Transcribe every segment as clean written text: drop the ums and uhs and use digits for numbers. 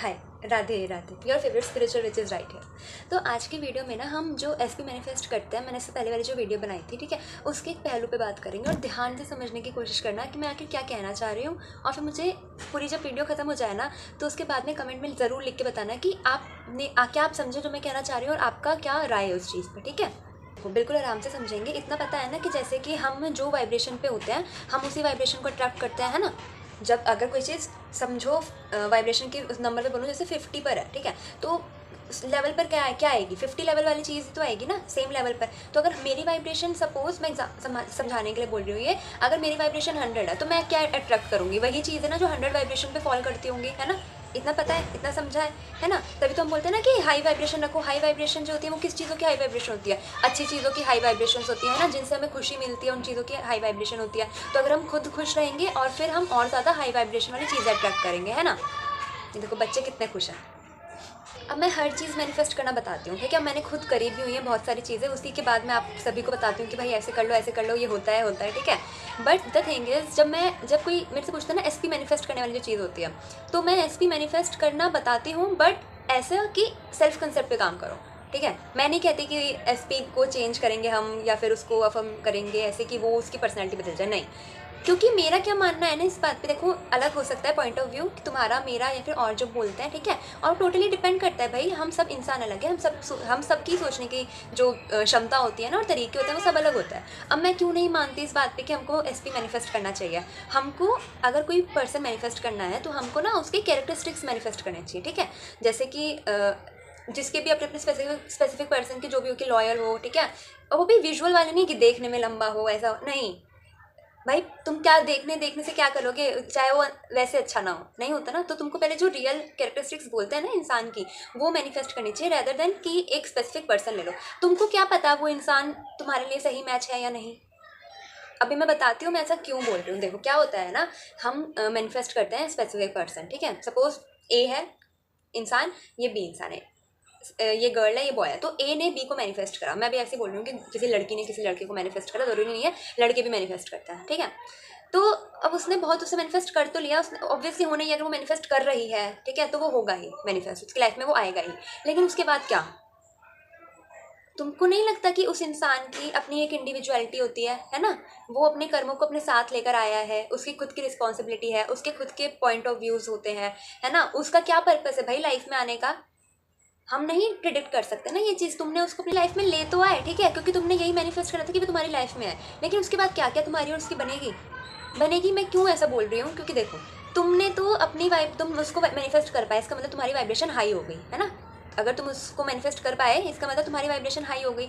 Hi, Radhe Radhe, your favourite spiritual which is right है। तो आज की वीडियो में ना हम जो एसपी मैनिफेस्ट करते हैं, मैंने इससे पहले वाली जो वीडियो बनाई थी, ठीक है, उसके एक पहलू पे बात करेंगे और ध्यान से समझने की कोशिश करना कि मैं आखिर क्या कहना चाह रही हूँ। और फिर मुझे पूरी जब वीडियो ख़त्म हो जाए ना, तो उसके बाद में कमेंट में ज़रूर लिख के बताना कि आपने क्या आप समझे जो मैं कहना चाह रही हूँ और आपका क्या राय है उस चीज़ पर, ठीक है। बिल्कुल आराम से समझेंगे। इतना पता है ना कि जैसे कि हम जो वाइब्रेशन पे होते हैं, हम उसी वाइब्रेशन को अट्रैक्ट करते हैं, है ना। जब अगर कोई चीज़ समझो वाइब्रेशन की उस नंबर पे बोलो, जैसे 50 पर है, ठीक है, तो लेवल पर क्या आएगी, 50 लेवल वाली चीज़ तो आएगी ना सेम लेवल पर। तो अगर मेरी वाइब्रेशन, सपोज मैं समझाने के लिए बोल रही हूँ ये, अगर मेरी वाइब्रेशन 100 है तो मैं क्या अट्रैक्ट करूँगी, वही चीज़ है ना जो 100 वाइब्रेशन पे फॉल करती होंगी, है ना। इतना पता है, इतना समझा है ना। तभी तो हम बोलते हैं ना कि हाई वाइब्रेशन रखो। हाई वाइब्रेशन जो होती है वो किस चीज़ों की हाई वाइब्रेशन होती है, अच्छी चीज़ों की हाई वाइब्रेशन होती है ना, जिनसे हमें खुशी मिलती है, उन चीज़ों की हाई वाइब्रेशन होती है। तो अगर हम खुद खुश रहेंगे और फिर हम और ज़्यादा हाई वाइब्रेशन वाली चीज़ें अट्रैक्ट करेंगे, है ना। ये देखो बच्चे कितने खुश हैं। अब मैं हर चीज़ मैनिफेस्ट करना बताती हूँ, ठीक है। मैंने खुद करी भी हुई है बहुत सारी चीज़ें, उसी के बाद मैं आप सभी को बताती हूँ कि भाई ऐसे कर लो, ये होता है, ठीक है। बट द थिंग इज़, जब कोई मेरे से पूछता है ना एसपी मैनिफेस्ट करने वाली जो चीज़ होती है, तो मैं एसपी मैनिफेस्ट करना बताती हूँ, बट ऐसा कि सेल्फ कंसेप्ट पे काम करो, ठीक है। मैं नहीं कहती कि एसपी को चेंज करेंगे हम या फिर उसको अफर्म करेंगे ऐसे कि वो उसकी पर्सनैलिटी बदल जाए, नहीं। क्योंकि मेरा क्या मानना है ना इस बात पे, देखो अलग हो सकता है पॉइंट ऑफ व्यू कि तुम्हारा, मेरा या फिर और जो बोलते हैं, ठीक है। और टोटली डिपेंड करता है भाई, हम सब इंसान अलग है, हम सबकी सोचने की जो क्षमता होती है ना और तरीके होते हैं वो सब अलग होता है। अब मैं क्यों नहीं मानती इस बात पे कि हमको एसपी मैनिफेस्ट करना चाहिए। हमको अगर कोई पर्सन मैनिफेस्ट करना है तो हमको ना उसके कैरेक्टरिस्टिक्स मैनिफेस्ट करने चाहिए, ठीक है। जैसे कि जिसके भी अपने अपने स्पेसिफिक पर्सन के जो भी होके लॉयल हो, ठीक है। और वो भी विजुअल वाले नहीं कि देखने में लंबा हो, ऐसा नहीं भाई। तुम क्या देखने से क्या करोगे, चाहे वो वैसे अच्छा ना हो, नहीं होता ना। तो तुमको पहले जो रियल कैरेक्टरिस्टिक्स बोलते हैं ना इंसान की, वो मैनिफेस्ट करनी चाहिए, रेदर देन कि एक स्पेसिफिक पर्सन ले लो। तुमको क्या पता वो इंसान तुम्हारे लिए सही मैच है या नहीं। अभी मैं बताती हूँ मैं ऐसा क्यों बोल रही हूँ। देखो क्या होता है ना, हम मैनिफेस्ट करते हैं स्पेसिफिक पर्सन, ठीक है। सपोज ए है इंसान, ये बी इंसान है, ये गर्ल है, ये बॉय है। तो ए ने बी को मैनिफेस्ट करा, मैं भी ऐसे बोल रही हूँ कि किसी लड़की ने किसी लड़के को मैनिफेस्ट करा, जरूरी नहीं है लड़के भी मैनिफेस्ट करता है, ठीक है। तो अब उसने बहुत उसे मैनिफेस्ट कर तो लिया, उसने ऑब्वियसली होना ही, अगर वो मैनिफेस्ट कर रही है, ठीक है, तो वो होगा ही मैनिफेस्ट, उसकी लाइफ में वो आएगा ही। लेकिन उसके बाद क्या, तुमको नहीं लगता कि उस इंसान की अपनी एक इंडिविजुअलिटी होती है ना। वो अपने कर्मों को अपने साथ लेकर आया है, उसकी खुद की रिस्पॉन्सिबिलिटी है, उसके खुद के पॉइंट ऑफ व्यूज होते हैं, है ना। उसका क्या पर्पस है भाई लाइफ में आने का, हम नहीं प्रिडिक्ट कर सकते ना ये चीज़। तुमने उसको अपनी लाइफ में ले तो आए, ठीक है, क्योंकि तुमने यही मैनिफेस्ट करा था कि वो तुम्हारी लाइफ में है। लेकिन उसके बाद क्या क्या तुम्हारी और उसकी बनेगी। मैं क्यों ऐसा बोल रही हूँ, क्योंकि देखो तुमने तो अपनी तुम उसको मैनिफेस्ट कर पाए, इसका मतलब तुम्हारी वाइब्रेशन हाई हो गई, है ना। अगर तुम उसको मैनिफेस्ट कर पाए, इसका मतलब तुम्हारी वाइब्रेशन हाई हो गई।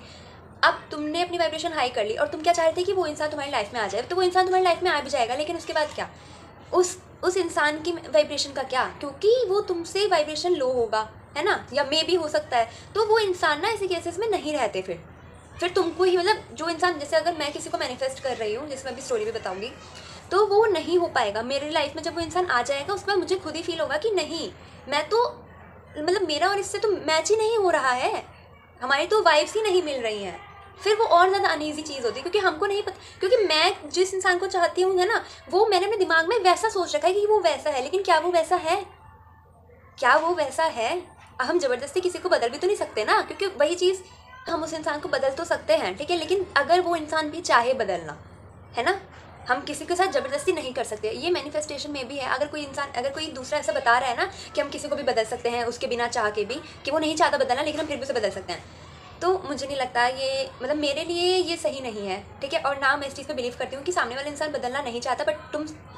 अब तुमने अपनी वाइब्रेशन हाई कर ली और तुम क्या चाह रहे थे कि वो इंसान तुम्हारी लाइफ में आ जाए, तो वो इंसान तुम्हारी लाइफ में आ भी जाएगा। लेकिन उसके बाद क्या, उस इंसान की वाइब्रेशन का क्या, क्योंकि वो तुमसे वाइब्रेशन लो होगा, है ना, या मे भी हो सकता है। तो वो इंसान ना ऐसे केसेस में नहीं रहते। फिर तुमको ही, मतलब जो इंसान, जैसे अगर मैं किसी को मैनिफेस्ट कर रही हूँ, जैसे मैं अभी स्टोरी भी बताऊंगी, तो वो नहीं हो पाएगा मेरी लाइफ में। जब वो इंसान आ जाएगा उसके बाद मुझे खुद ही फील होगा कि नहीं, मैं तो, मतलब मेरा और इससे तो मैच ही नहीं हो रहा है, हमारी तो वाइब्स ही नहीं मिल रही हैं। फिर वो और ज़्यादा अनईजी चीज़ होती है, क्योंकि हमको नहीं पता, क्योंकि मैं जिस इंसान को चाहती हूँ, है ना, वो मैंने अपने दिमाग में वैसा सोच रखा है कि वो वैसा है। लेकिन क्या वो वैसा है, क्या वो वैसा है। हम ज़बरदस्ती किसी को बदल भी तो नहीं सकते ना, क्योंकि वही चीज़, हम उस इंसान को बदल तो सकते हैं, ठीक है, लेकिन अगर वो इंसान भी चाहे बदलना, है ना, हम किसी के साथ ज़बरदस्ती नहीं कर सकते। ये मैनिफेस्टेशन में भी है। अगर कोई इंसान, अगर कोई दूसरा ऐसा बता रहा है ना कि हम किसी को भी बदल सकते हैं उसके बिना चाह के भी, कि वो नहीं चाहता बदलना लेकिन हम फिर भी उसे बदल सकते हैं, तो मुझे नहीं लगता ये, मतलब मेरे लिए ये सही नहीं है, ठीक है। और ना मैं इस चीज़ पे बिलीव करती हूँ कि सामने वाला इंसान बदलना नहीं चाहता, बट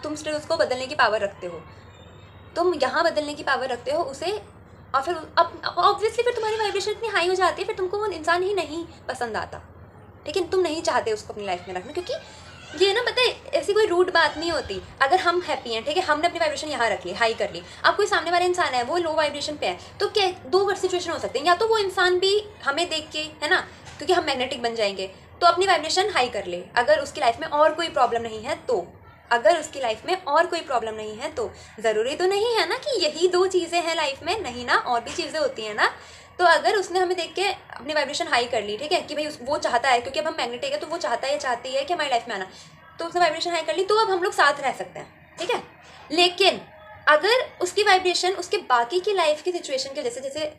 तुम स्टिल उसको बदलने की पावर रखते हो। तुम यहाँ बदलने की पावर रखते हो उसे, और फिर अब ऑब्वियसली फिर तुम्हारी वाइब्रेशन इतनी हाई हो जाती है, फिर तुमको वो इंसान ही नहीं पसंद आता, लेकिन तुम नहीं चाहते उसको अपनी लाइफ में रखना। क्योंकि ये ना, पता है, ऐसी कोई रूड बात नहीं होती। अगर हम हैप्पी हैं, ठीक है, हमने अपनी वाइब्रेशन यहाँ रख ली, हाई कर ली, अब कोई सामने वाला इंसान है वो लो वाइब्रेशन पे है, तो क्या दो सिचुएशन हो सकते हैं, या तो वो इंसान भी हमें देख के, है ना, क्योंकि हम मैग्नेटिक बन जाएंगे, तो अपनी वाइब्रेशन हाई कर ले, अगर उसकी लाइफ में और कोई प्रॉब्लम नहीं है तो। अगर उसकी लाइफ में और कोई प्रॉब्लम नहीं है तो, ज़रूरी तो नहीं है ना कि यही दो चीज़ें हैं लाइफ में, नहीं ना, और भी चीज़ें होती हैं ना। तो अगर उसने हमें देख के अपनी वाइब्रेशन हाई कर ली, ठीक है, कि भाई वो चाहता है, क्योंकि अब हम मैग्नेटिक है तो वो चाहता है या चाहती है कि हमारी लाइफ में आना, तो उसने वाइब्रेशन हाई कर ली, तो अब हम लोग साथ रह सकते हैं, ठीक है। लेकिन अगर उसकी वाइब्रेशन उसके बाकी की लाइफ की सिचुएशन के जैसे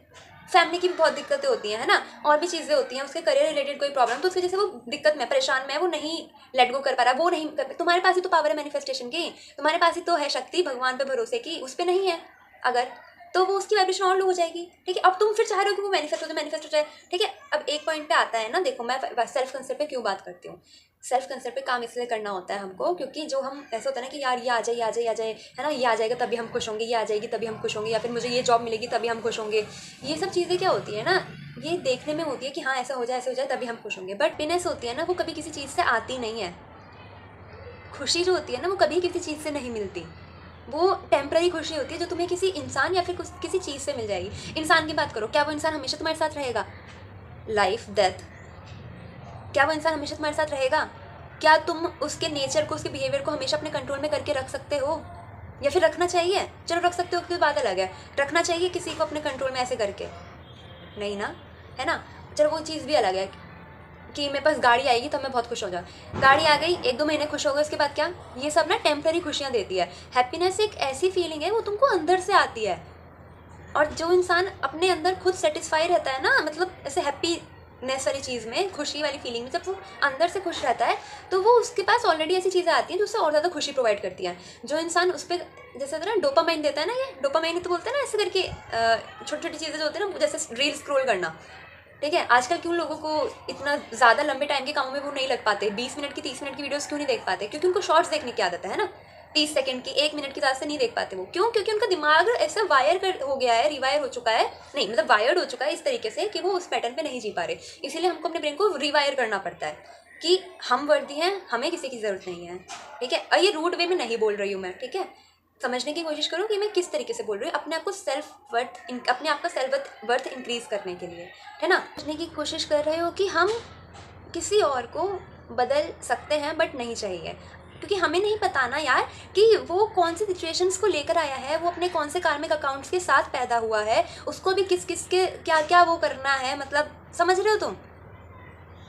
फैमिली की भी बहुत दिक्कतें होती हैं, है ना, और भी चीज़ें होती हैं, उसके करियर रिलेटेड कोई प्रॉब्लम, तो उसकी वजह से वो दिक्कत में परेशान में है, वो नहीं लेट गो कर पा रहा, वो नहीं कर, तुम्हारे पास ही तो पावर है मैनिफेस्टेशन की, तुम्हारे पास ही तो है शक्ति भगवान पे भरोसे की, उस पर नहीं है अगर, तो वो उसकी वाइब्रेशन और लो हो जाएगी। ठीक है, अब तुम फिर चाह रहे हो कि वो मैनिफेस्ट हो जाए। ठीक है, अब एक पॉइंट पे आता है ना, देखो मैं सेल्फ कंसेप्ट पे क्यों बात करती हूँ। सेल्फ कंसेप्ट पे काम इसलिए करना होता है हमको, क्योंकि जो हम ऐसा होता है ना कि यार ये आ जाए, ये आ जाए, ये आ जाए, है ना, ये आ जाएगा तभी हम खुश होंगे, ये आ जाएगी तभी हम खुश होंगे, या फिर मुझे ये जॉब मिलेगी तभी हम खुश होंगे। ये सब चीज़ें क्या होती है ना, ये देखने में होती है कि हाँ ऐसा हो जाए, ऐसा हो जाए तभी हम खुश होंगे, बट हैप्पीनेस होती है ना, वो कभी किसी चीज़ से आती नहीं है। खुशी जो होती है ना, वो कभी किसी चीज़ से नहीं मिलती, वो टेम्पररी खुशी होती है जो तुम्हें किसी इंसान या फिर किसी चीज़ से मिल जाएगी। इंसान की बात करो, क्या वो इंसान हमेशा तुम्हारे साथ रहेगा? लाइफ डेथ, क्या वो इंसान हमेशा तुम्हारे साथ रहेगा? क्या तुम उसके नेचर को, उसके बिहेवियर को हमेशा अपने कंट्रोल में करके रख सकते हो? या फिर रखना चाहिए? चलो रख सकते हो तो बात अलग है, रखना चाहिए किसी को अपने कंट्रोल में ऐसे करके? नहीं ना, है ना। चलो वो चीज़ भी अलग है कि मेरे पास गाड़ी आएगी तब मैं बहुत खुश हो जाऊँ, गाड़ी आ गई 1-2 महीने खुश हो गए, उसके बाद क्या? ये सब ना टेम्पररी खुशियाँ देती है। हैप्पीनेस एक ऐसी फीलिंग है, वो तुमको अंदर से आती है, और जो इंसान अपने अंदर खुद सेटिस्फाई रहता है ना, मतलब ऐसे हैप्पीनेस वाली चीज़ में, खुशी वाली फीलिंग में, जब वो अंदर से खुश रहता है तो वो उसके पास ऑलरेडी ऐसी चीज़ें आती हैं जो उससे और ज़्यादा खुशी प्रोवाइड करती हैं। जो इंसान उस पर जैसे होता है ना डोपामाइन देता है ना, ये डोपामाइन ही तो बोलते हैं ना, ऐसे करके छोटी छोटी चीज़ें जो होती है ना, जैसे रील स्क्रॉल करना। ठीक है, आजकल क्यों लोगों को इतना ज़्यादा लंबे टाइम के कामों में वो नहीं लग पाते, 20 मिनट की 30 मिनट की वीडियोस क्यों नहीं देख पाते? क्योंकि उनको शॉर्ट्स देखने की आदत है ना, 30 सेकंड की, 1 मिनट की ज़्यादा से नहीं देख पाते वो। क्यों? क्योंकि उनका दिमाग ऐसा वायर कर हो गया है, रिवायर हो चुका है, नहीं मतलब वायर्ड हो चुका है इस तरीके से कि वो उस पैटर्न पे नहीं जी पा रहे। इसीलिए हमको अपने ब्रेन को रिवायर करना पड़ता है कि हम वर्दी हैं, हमें किसी की ज़रूरत नहीं है। ठीक है, और ये रूड वे में नहीं बोल रही हूँ मैं, ठीक है, समझने की कोशिश करो कि मैं किस तरीके से बोल रही हूँ, अपने आप को अपने आप का सेल्फ वर्थ इंक्रीज करने के लिए, है ना। समझने की कोशिश कर रहे हो कि हम किसी और को बदल सकते हैं बट नहीं चाहिए, क्योंकि हमें नहीं पता ना यार कि वो कौन सी सिचुएशंस को लेकर आया है, वो अपने कौन से कार्मिक अकाउंट्स के साथ पैदा हुआ है, उसको भी किस किस के क्या क्या वो करना है, मतलब समझ रहे हो तुम।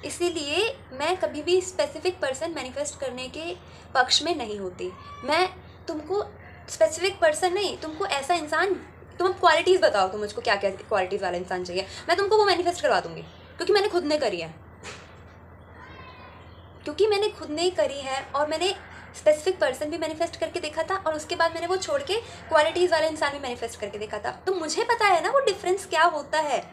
इसीलिए मैं कभी भी स्पेसिफिक पर्सन मैनिफेस्ट करने के पक्ष में नहीं होती। मैं तुमको स्पेसिफिक पर्सन नहीं, तुमको ऐसा इंसान, तुम क्वालिटीज़ बताओ, तुम मुझको क्या क्या क्वालिटीज़ वाला इंसान चाहिए, मैं तुमको वो मैनिफेस्ट करवा दूंगी, क्योंकि मैंने खुद ने करी है, क्योंकि मैंने खुद ने करी है, और मैंने स्पेसिफिक पर्सन भी मैनिफेस्ट करके देखा था, और उसके बाद मैंने वो छोड़ के क्वालिटीज़ वाला इंसान भी मैनिफेस्ट करके देखा था, तो मुझे पता है ना वो डिफरेंस क्या होता है।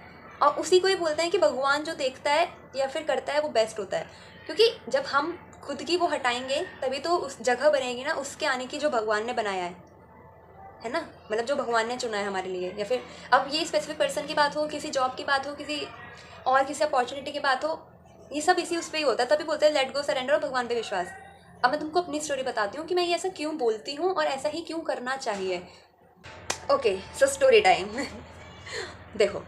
और उसी को ये बोलते हैं कि भगवान जो देखता है या फिर करता है वो बेस्ट होता है, क्योंकि जब हम खुद की वो हटाएंगे तभी तो उस जगह बनेगी ना उसके आने की जो भगवान ने बनाया है ना, मतलब जो भगवान ने चुना है हमारे लिए। या फिर अब ये स्पेसिफिक पर्सन की बात हो, किसी जॉब की बात हो, किसी और किसी अपॉर्चुनिटी की बात हो, ये सब इसी उस पर ही होता है, तभी बोलते हैं लेट गो, सरेंडर और भगवान पे विश्वास। अब मैं तुमको अपनी स्टोरी बताती हूँ कि मैं ये ऐसा क्यों बोलती हूँ और ऐसा ही क्यों करना चाहिए। Okay, so story time. देखो,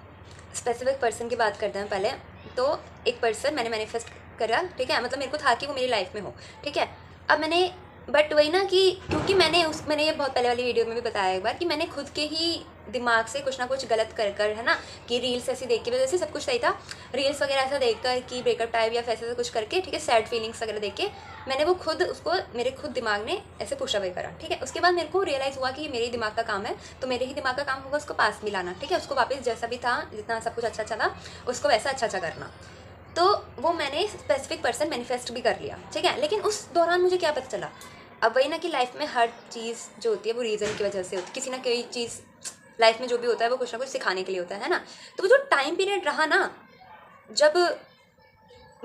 स्पेसिफिक पर्सन की बात करते हैं पहले। तो एक पर्सन मैंने मैनिफेस्ट करा, ठीक है, मतलब मेरे को था कि वो मेरी लाइफ में हो, ठीक है। अब मैंने, बट वही ना कि क्योंकि मैंने ये बहुत पहले वाली वीडियो में भी बताया एक बार कि मैंने खुद के ही दिमाग से कुछ ना कुछ गलत कर कर, है ना, कि रील्स ऐसी देख के वजह से सब कुछ सही था, रील्स वगैरह ऐसा देख कर कि ब्रेकअप टाइप या ऐसा कुछ करके, ठीक है, सैड फीलिंग्स वगैरह देख के मैंने वो खुद उसको, मेरे खुद दिमाग ने ऐसे पुश अवे करा, ठीक है। उसके बाद मेरे को रियलाइज़ हुआ कि ये मेरे ही दिमाग का काम है, तो मेरे ही दिमाग का काम होगा उसको पास में लाना, ठीक है, उसको वापस जैसा भी था, जितना सब कुछ अच्छा अच्छा था उसको वैसा अच्छा अच्छा करना। तो वो मैंने स्पेसिफिक पर्सन मैनिफेस्ट भी कर लिया, ठीक है। लेकिन उस दौरान मुझे क्या पता चला, अब वही ना कि लाइफ में हर चीज़ जो होती है वो रीज़न की वजह से होती है, किसी ना कोई चीज़ लाइफ में जो भी होता है वो कुछ ना कुछ सिखाने के लिए होता है ना। तो वो जो टाइम पीरियड रहा ना, जब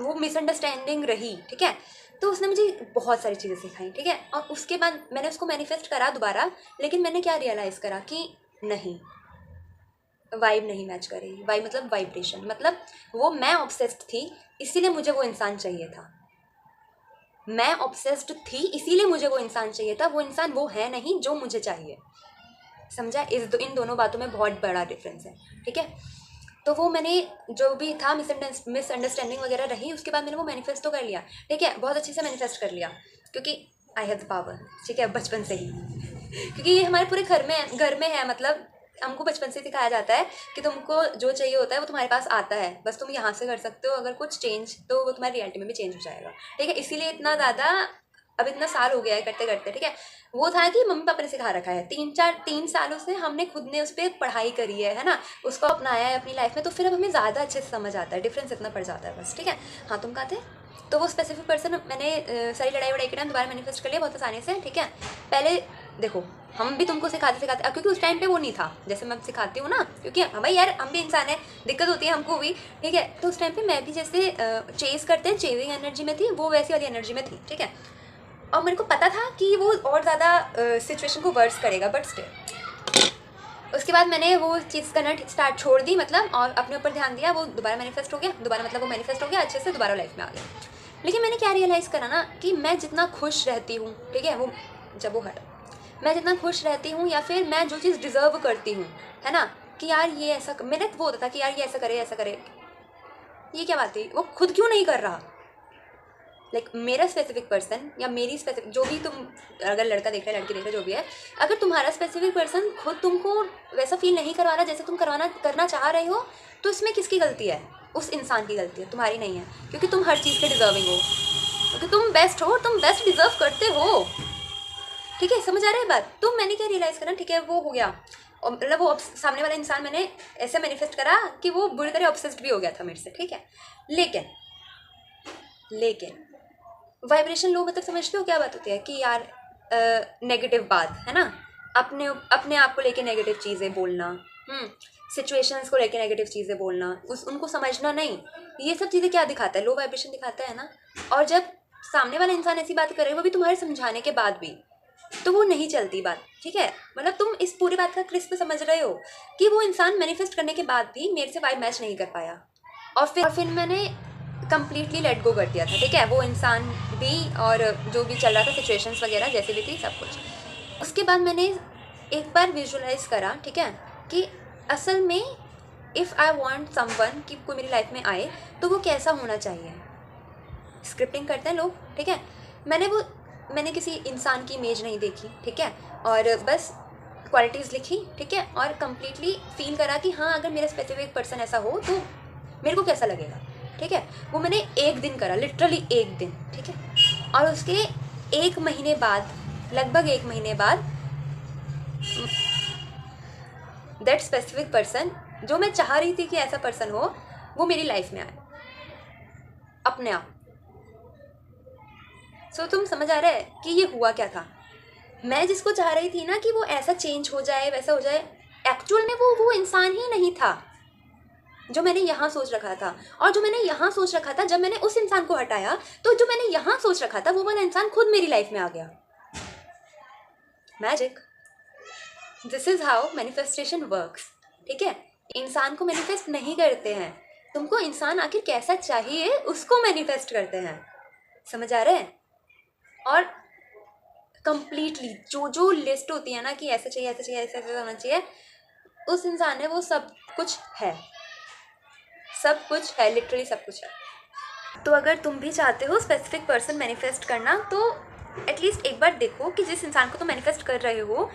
वो मिसअंडरस्टैंडिंग रही, ठीक है, तो उसने मुझे बहुत सारी चीज़ें सिखाई, ठीक है। और उसके बाद मैंने उसको मैनिफेस्ट करा दोबारा, लेकिन मैंने क्या रियलाइज़ करा कि नहीं, वाइब नहीं मैच कर रही। वाइब मतलब वाइब्रेशन, मतलब वो मैं ऑब्सेस्ड थी इसीलिए मुझे वो इंसान चाहिए था, मैं ऑब्सेस्ड थी इसीलिए मुझे वो इंसान चाहिए था, वो इंसान वो है नहीं जो मुझे चाहिए। समझा? इन दोनों बातों में बहुत बड़ा डिफरेंस है, ठीक है। तो वो मैंने जो भी था मिसअंडरस्टैंडिंग वगैरह रही, उसके बाद मैंने वो मैनिफेस्ट तो कर लिया, ठीक है, बहुत अच्छे से मैनिफेस्ट कर लिया, क्योंकि आई हैव द पावर, ठीक है, बचपन से ही। क्योंकि ये हमारे पूरे घर में है, मतलब हमको बचपन से सिखाया जाता है कि तुमको जो चाहिए होता है वो तुम्हारे पास आता है, बस तुम यहाँ से कर सकते हो, अगर कुछ चेंज तो वो तुम्हारी रियलिटी में भी चेंज हो जाएगा, ठीक है। इसीलिए इतना ज़्यादा अब इतना साल हो गया है करते करते, ठीक है। वो था कि मम्मी पापा ने सिखा रखा है, 3 सालों से हमने खुद ने उस पर पढ़ाई करी है ना, उसको अपनाया है अपनी लाइफ में, तो फिर अब हमें ज़्यादा अच्छे से समझ आता है, डिफरेंस इतना पड़ जाता है बस, ठीक है। हाँ, तुम कहा थे। तो वो स्पेसिफिक पर्सन मैंने सारी लड़ाई वड़ाई के टाइम दोबारा मैनिफेस्ट कर लिया बहुत आसानी से, ठीक है। पहले देखो, हम भी तुमको सिखाते क्योंकि उस टाइम पे वो नहीं था जैसे मैं सिखाती हूँ ना, क्योंकि हाँ भाई यार, हम भी इंसान है, दिक्कत होती है हमको भी, ठीक है। तो उस टाइम पे मैं भी जैसे चेस करते हैं, चेजिंग एनर्जी में थी, वो वैसी वाली एनर्जी में थी, ठीक है। और मेरे को पता था कि वो और ज़्यादा सिचुएशन को वर्स करेगा, बट स्टिल उसके बाद मैंने वो चीज़ करना स्टार्ट छोड़ दी, मतलब, और अपने ऊपर ध्यान दिया, वो दोबारा मैनिफेस्ट हो गया, दोबारा मतलब वो मैनिफेस्ट हो गया अच्छे से, दोबारा लाइफ में आ गया। लेकिन मैंने क्या रियलाइज़ करा ना, कि मैं जितना खुश रहती हूँ, ठीक है, वो जब वो हटा, मैं जितना खुश रहती हूँ या फिर मैं जो चीज़ डिज़र्व करती हूँ, है ना, कि यार ये ऐसा, मैंने वो होता था कि यार ये ऐसा करे, ये क्या बात है, वो खुद क्यों नहीं कर रहा। लाइक मेरा स्पेसिफिक पर्सन या मेरी स्पेसिफिक, जो भी तुम, अगर लड़का देख रहा है लड़की देख रहा है जो भी है, अगर तुम्हारा स्पेसिफिक पर्सन खुद तुमको वैसा फील नहीं करवा रहा जैसे तुम करना चाह रहे हो, तो इसमें किसकी गलती है? उस इंसान की गलती है, तुम्हारी नहीं है, क्योंकि तुम हर चीज़ के डिजर्विंग हो, क्योंकि तुम बेस्ट हो, तुम बेस्ट डिजर्व करते हो, ठीक है। समझ आ रहा है बात? तो मैंने क्या रियलाइज़ करना, ठीक है, वो हो गया, और मतलब वो सामने वाला इंसान मैंने ऐसे मैनिफेस्ट करा कि वो बुरी तरह ऑब्सेस्ड भी हो गया था मेरे से, ठीक है। लेकिन वाइब्रेशन लो मतलब समझते हो क्या बात होती है, कि यार नेगेटिव बात है ना, अपने आप को लेके नेगेटिव चीज़ें बोलना, सिचुएशंस को लेके नेगेटिव चीज़ें बोलना, उनको समझना नहीं, ये सब चीज़ें क्या दिखाता है? लो वाइब्रेशन दिखाता है ना। और जब सामने वाला इंसान ऐसी बात करे, वो भी तुम्हारे समझाने के बाद भी, तो वो नहीं चलती बात, ठीक है। मतलब तुम इस पूरी बात का क्रिस्प समझ रहे हो कि वो इंसान मैनिफेस्ट करने के बाद भी मेरे से वाइब मैच नहीं कर पाया, और फिर मैंने कम्प्लीटली लेट गो कर दिया था, ठीक है, वो इंसान भी और जो भी चल रहा था, सिचुएशंस वगैरह जैसे भी थी सब कुछ। उसके बाद मैंने एक बार विजुअलाइज करा, ठीक है, कि असल में इफ़ आई वांट समवन कि कोई मेरी लाइफ में आए तो वो कैसा होना चाहिए। स्क्रिप्टिंग करते हैं लोग, ठीक है। मैंने किसी इंसान की इमेज नहीं देखी, ठीक है, और बस क्वालिटीज़ लिखी, ठीक है, और कम्प्लीटली फील करा कि हाँ, अगर मेरा स्पेसिफिक पर्सन ऐसा हो तो मेरे को कैसा लगेगा, ठीक है। वो मैंने 1 दिन करा, लिटरली 1 दिन, ठीक है। और उसके 1 महीने बाद, लगभग 1 महीने बाद, दैट स्पेसिफिक पर्सन जो मैं चाह रही थी कि ऐसा पर्सन हो, वो मेरी लाइफ में आए अपने आप। सो तुम समझ आ रहा है कि ये हुआ क्या था? मैं जिसको चाह रही थी ना कि वो ऐसा चेंज हो जाए, वैसा हो जाए, एक्चुअल में वो इंसान ही नहीं था जो मैंने यहाँ सोच रखा था। और जो मैंने यहाँ सोच रखा था, जब मैंने उस इंसान को हटाया, तो जो मैंने यहाँ सोच रखा था, वो वाला इंसान खुद मेरी लाइफ में आ गया। Magic. This is how manifestation works, ठीक है। इंसान को मैनिफेस्ट नहीं करते हैं, तुमको इंसान आखिर कैसा चाहिए उसको मैनिफेस्ट करते हैं। समझ आ रहा है? और कंप्लीटली जो लिस्ट होती है ना कि ऐसा चाहिए, ऐसा चाहिए, ऐसा ऐसा होना चाहिए, उस इंसान में वो सब कुछ है, सब कुछ है, लिटरली सब कुछ है। तो अगर तुम भी चाहते हो स्पेसिफिक पर्सन मैनिफेस्ट करना, तो एटलीस्ट एक बार देखो कि जिस इंसान को तुम मैनिफेस्ट कर रहे हो,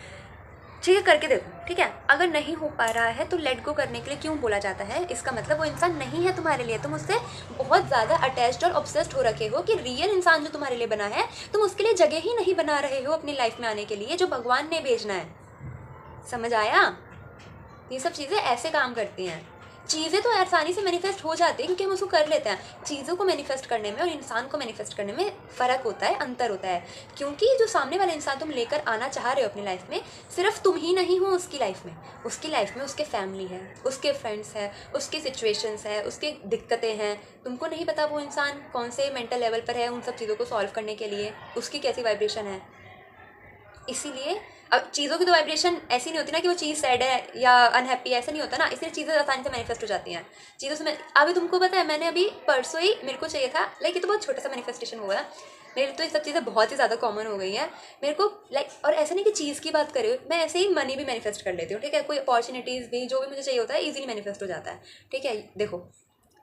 ठीक है, करके देखो, ठीक है। अगर नहीं हो पा रहा है तो लेट गो करने के लिए क्यों बोला जाता है? इसका मतलब वो इंसान नहीं है तुम्हारे लिए, तुम उससे बहुत ज़्यादा अटैच्ड और ऑब्सेस्ड हो रखे हो कि रियल इंसान जो तुम्हारे लिए बना है, तुम उसके लिए जगह ही नहीं बना रहे हो अपनी लाइफ में आने के लिए, जो भगवान ने भेजना है। समझ आया? ये सब चीज़ें ऐसे काम करती हैं। चीज़ें तो आसानी से मैनिफेस्ट हो जाती है क्योंकि हम उसको कर लेते हैं। चीज़ों को मैनिफेस्ट करने में और इंसान को मैनिफेस्ट करने में फ़र्क होता है, अंतर होता है, क्योंकि जो सामने वाला इंसान तुम लेकर आना चाह रहे हो अपनी लाइफ में, सिर्फ तुम ही नहीं हो उसकी लाइफ में, उसके फैमिली है, उसके फ्रेंड्स है, उसकी सिचुएशंस है, उसकी दिक्कतें हैं। तुमको नहीं पता वो इंसान कौन से मेंटल लेवल पर है उन सब चीज़ों को सॉल्व करने के लिए, उसकी कैसी वाइब्रेशन है। इसीलिए अब चीज़ों की तो वाइब्रेशन ऐसी नहीं होती ना कि वो चीज़ सैड है या अनहैप्पी है, ऐसा नहीं होता ना, इसलिए चीज़ें आसानी से मैनिफेस्ट हो जाती हैं। चीज़ों से मैं अभी तुमको पता है, मैंने अभी परसों ही मेरे को चाहिए था, लाइक ये तो बहुत छोटा सा मैनिफेस्टेशन हुआ है मेरे, तो ये सब चीज़ें बहुत ही ज़्यादा कॉमन हो गई हैं मेरे को, लाइक, और ऐसा नहीं कि चीज़ की बात करें, मैं ऐसे ही मनी भी मैनिफेस्ट कर लेती हूँ, ठीक है। कोई अपॉर्चुनिटीज़ भी जो भी मुझे चाहिए होता है ईजिली मैनिफेस्ट हो जाता है, ठीक है। देखो,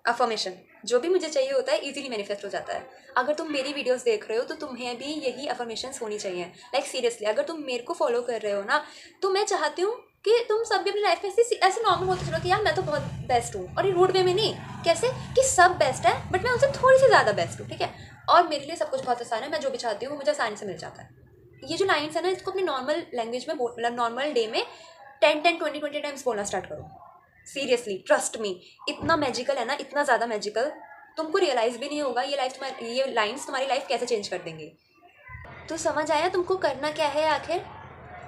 अफर्मेशन जो भी मुझे चाहिए होता है इजीली मैनिफेस्ट हो जाता है। अगर तुम मेरी वीडियोस देख रहे हो तो तुम्हें भी यही अफर्मेशंस होनी चाहिए, लाइक सीरियसली। अगर तुम मेरे को फॉलो कर रहे हो ना, तो मैं चाहती हूँ कि तुम सब भी अपनी लाइफ में ऐसे नॉर्मल होते चलो कि यार मैं तो बहुत बेस्ट हूँ, और ये रूड वे में नहीं, कैसे कि सब बेस्ट है बट मैं उनसे थोड़ी सी ज़्यादा बेस्ट हूँ, ठीक है। और मेरे लिए सब कुछ बहुत आसान है, मैं जो भी चाहती हूँ वो मुझे आसानी से मिल जाता है। ये जो लाइन्स है ना, इसको अपनी नॉर्मल लैंग्वेज में मतलब नॉर्मल डे में 10 टाइम्स बोलना स्टार्ट करो। सीरियसली ट्रस्ट मी, इतना मैजिकल है ना, इतना ज़्यादा मैजिकल, तुमको रियलाइज़ भी नहीं होगा ये लाइन्स तुम्हारी लाइफ कैसे चेंज कर देंगी। तो समझ आया तुमको करना क्या है आखिर?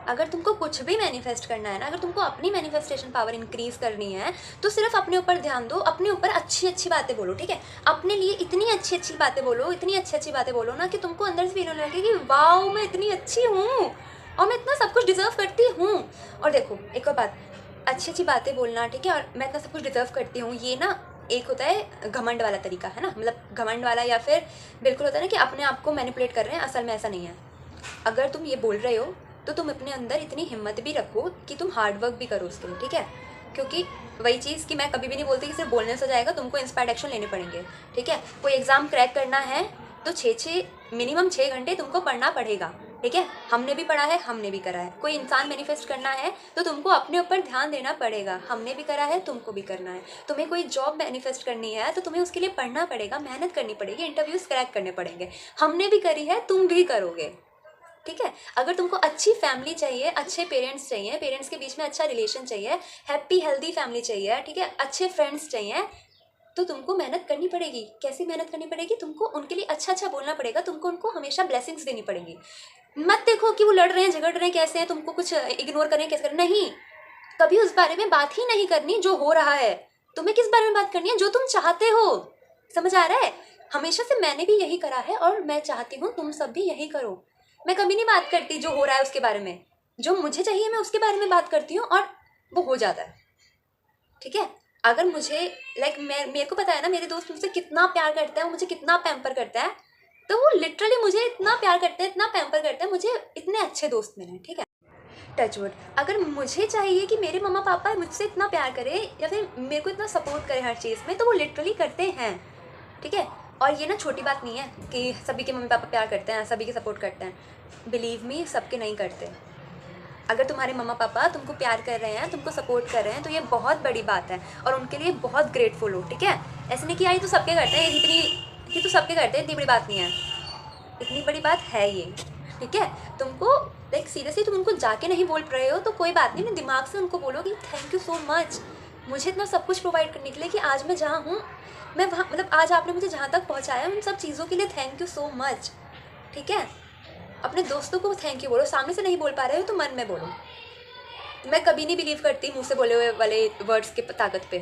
अगर तुमको कुछ भी मैनिफेस्ट करना है ना, अगर तुमको अपनी मैनिफेस्टेशन पावर इंक्रीज करनी है, तो सिर्फ अपने ऊपर ध्यान दो, अपने ऊपर अच्छी अच्छी बातें बोलो, ठीक है? अपने लिए इतनी अच्छी अच्छी बातें बोलो, इतनी अच्छी अच्छी बातें बोलो ना कि तुमको अंदर से फील होने लगे कि वाओ मैं इतनी अच्छी हूँ और मैं इतना सब कुछ डिजर्व करती हूँ। और देखो एक और बात, अच्छी अच्छी बातें बोलना, ठीक है, और मैं इतना सब कुछ डिजर्व करती हूँ, ये ना एक होता है घमंड वाला तरीका, है ना, मतलब घमंड वाला, या फिर बिल्कुल होता है ना कि अपने आप को मैनिपुलेट कर रहे हैं, असल में ऐसा नहीं है। अगर तुम ये बोल रहे हो तो तुम अपने अंदर इतनी हिम्मत भी रखो कि तुम हार्ड वर्क भी करो उसके लिए, ठीक है? क्योंकि वही चीज़ कि मैं कभी भी नहीं बोलती कि सिर्फ बोलने से जाएगा, तुमको इंस्पायर्ड एक्शन लेने पड़ेंगे, ठीक है? कोई एग्ज़ाम क्रैक करना है तो मिनिमम 6 घंटे तुमको पढ़ना पड़ेगा, ठीक है? हमने भी पढ़ा है, हमने भी करा है। कोई इंसान मैनिफेस्ट करना है तो तुमको अपने ऊपर ध्यान देना पड़ेगा, हमने भी करा है, तुमको भी करना है। तुम्हें कोई जॉब मैनिफेस्ट करनी है तो तुम्हें उसके लिए पढ़ना पड़ेगा, मेहनत करनी पड़ेगी, इंटरव्यूज़ क्रैक करने पड़ेंगे, हमने भी करी है, तुम भी करोगे, ठीक है? अगर तुमको अच्छी फैमिली चाहिए, अच्छे पेरेंट्स चाहिए, पेरेंट्स के बीच में अच्छा रिलेशन चाहिए, हैप्पी हेल्दी फैमिली चाहिए, ठीक है, अच्छे फ्रेंड्स चाहिए, तो तुमको मेहनत करनी पड़ेगी। कैसी मेहनत करनी पड़ेगी? तुमको उनके लिए अच्छा अच्छा बोलना पड़ेगा, तुमको उनको हमेशा ब्लेसिंग्स देनी पड़ेंगी। मत देखो कि वो लड़ रहे हैं, झगड़ रहे हैं, कैसे हैं, तुमको कुछ इग्नोर करें, कैसे करें, नहीं, कभी उस बारे में बात ही नहीं करनी जो हो रहा है। तुम्हें किस बारे में बात करनी है? जो तुम चाहते हो। समझ आ रहा है? हमेशा से मैंने भी यही करा है और मैं चाहती हूँ तुम सब भी यही करो। मैं कभी नहीं बात करती जो हो रहा है उसके बारे में, जो मुझे चाहिए मैं उसके बारे में बात करती हूँ और वो हो जाता है, ठीक है? अगर मुझे मेरे को पता है ना मेरे दोस्त मुझसे कितना प्यार करता है, वो मुझे कितना पैम्पर करता है, तो वो लिटरली मुझे इतना प्यार करते हैं, इतना पैम्पर करते हैं, मुझे इतने अच्छे दोस्त मिले हैं, ठीक है? टचवुड। अगर मुझे चाहिए कि मेरे मम्मा पापा मुझसे इतना प्यार करे या फिर मेरे को इतना सपोर्ट करे हर चीज़ में, तो वो लिटरली करते हैं, ठीक है? और ये ना छोटी बात नहीं है कि सभी के मम्मी पापा प्यार करते हैं, सभी के सपोर्ट करते हैं। बिलीव मी, सबके नहीं करते। अगर तुम्हारे मम्मा पापा तुमको प्यार कर रहे हैं, तुमको सपोर्ट कर रहे हैं, तो ये बहुत बड़ी बात है और उनके लिए बहुत ग्रेटफुल हो, ठीक है? ऐसे नहीं कि यार ये तो सबके करते हैं, ये तो सबके करते हैं, इतनी बड़ी बात नहीं है, इतनी बड़ी बात है ये, ठीक है? तुमको सीरियसली तुम उनको जाके नहीं बोल रहे हो तो कोई बात नहीं, दिमाग से उनको बोलो कि थैंक यू सो मच मुझे इतना सब कुछ प्रोवाइड करने के लिए, कि आज मैं जहाँ हूँ मैं वहाँ, मतलब आज आपने मुझे जहाँ तक पहुँचाया, उन सब चीज़ों के लिए थैंक यू सो मच, ठीक है? अपने दोस्तों को थैंक यू बोलो, सामने से नहीं बोल पा रहे हो तो मन में बोलो। मैं कभी नहीं बिलीव करती मुँह से बोले हुए वाले वर्ड्स के ताकत पे,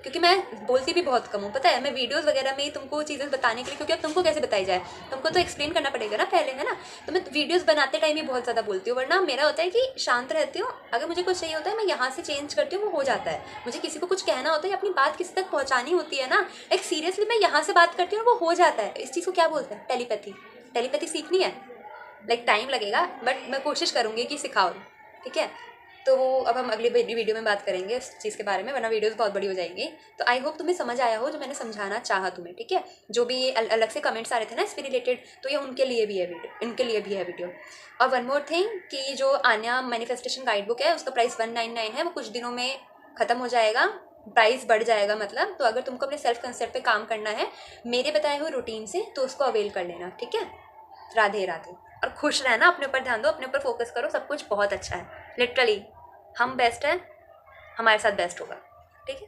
क्योंकि मैं बोलती भी बहुत कम हूँ, पता है? मैं वीडियोस वगैरह में तुमको चीज़ें बताने के लिए, क्योंकि अब तुमको कैसे बताई जाए, तुमको तो एक्सप्लेन करना पड़ेगा ना पहले, है ना? तो मैं वीडियोस बनाते टाइम ही बहुत ज़्यादा बोलती हूँ, वरना मेरा होता है कि शांत रहती हूँ। अगर मुझे कुछ चाहिए होता है मैं यहाँ से चेंज करती हूँ, वो हो जाता है। मुझे किसी को कुछ कहना होता है, अपनी बात किसी तक पहुँचानी होती है ना, सीरियसली मैं यहाँ से बात करती हूँ और वो हो जाता है। इस चीज़ को क्या बोलते हैं? टेलीपैथी। टेलीपैथी सीखनी है, टाइम लगेगा, बट मैं कोशिश करूँगी कि सिखाओ, ठीक है? तो अब हम अगली वीडियो में बात करेंगे उस चीज़ के बारे में, वरना वीडियोस बहुत बड़ी हो जाएंगी। तो आई होप तुम्हें समझ आया हो जो मैंने समझाना चाहा तुम्हें, ठीक है? जो भी ये अलग से कमेंट्स आ रहे थे ना इससे रिलेटेड, तो ये उनके लिए भी है वीडियो, और वन मोर थिंग कि जो आन्या मैनिफेस्टेशन गाइड बुक है उसका प्राइस 199 है, वो कुछ दिनों में ख़त्म हो जाएगा, प्राइस बढ़ जाएगा मतलब। तो अगर तुमको अपने सेल्फ कंसेप्ट पे काम करना है मेरे बताए हुए रूटीन से, तो उसको अवेल कर लेना, ठीक है? राधे राधे। और खुश रहना, अपने ऊपर ध्यान दो, अपने ऊपर फोकस करो, सब कुछ बहुत अच्छा है, लिटरली हम बेस्ट हैं, हमारे साथ बेस्ट होगा, ठीक है?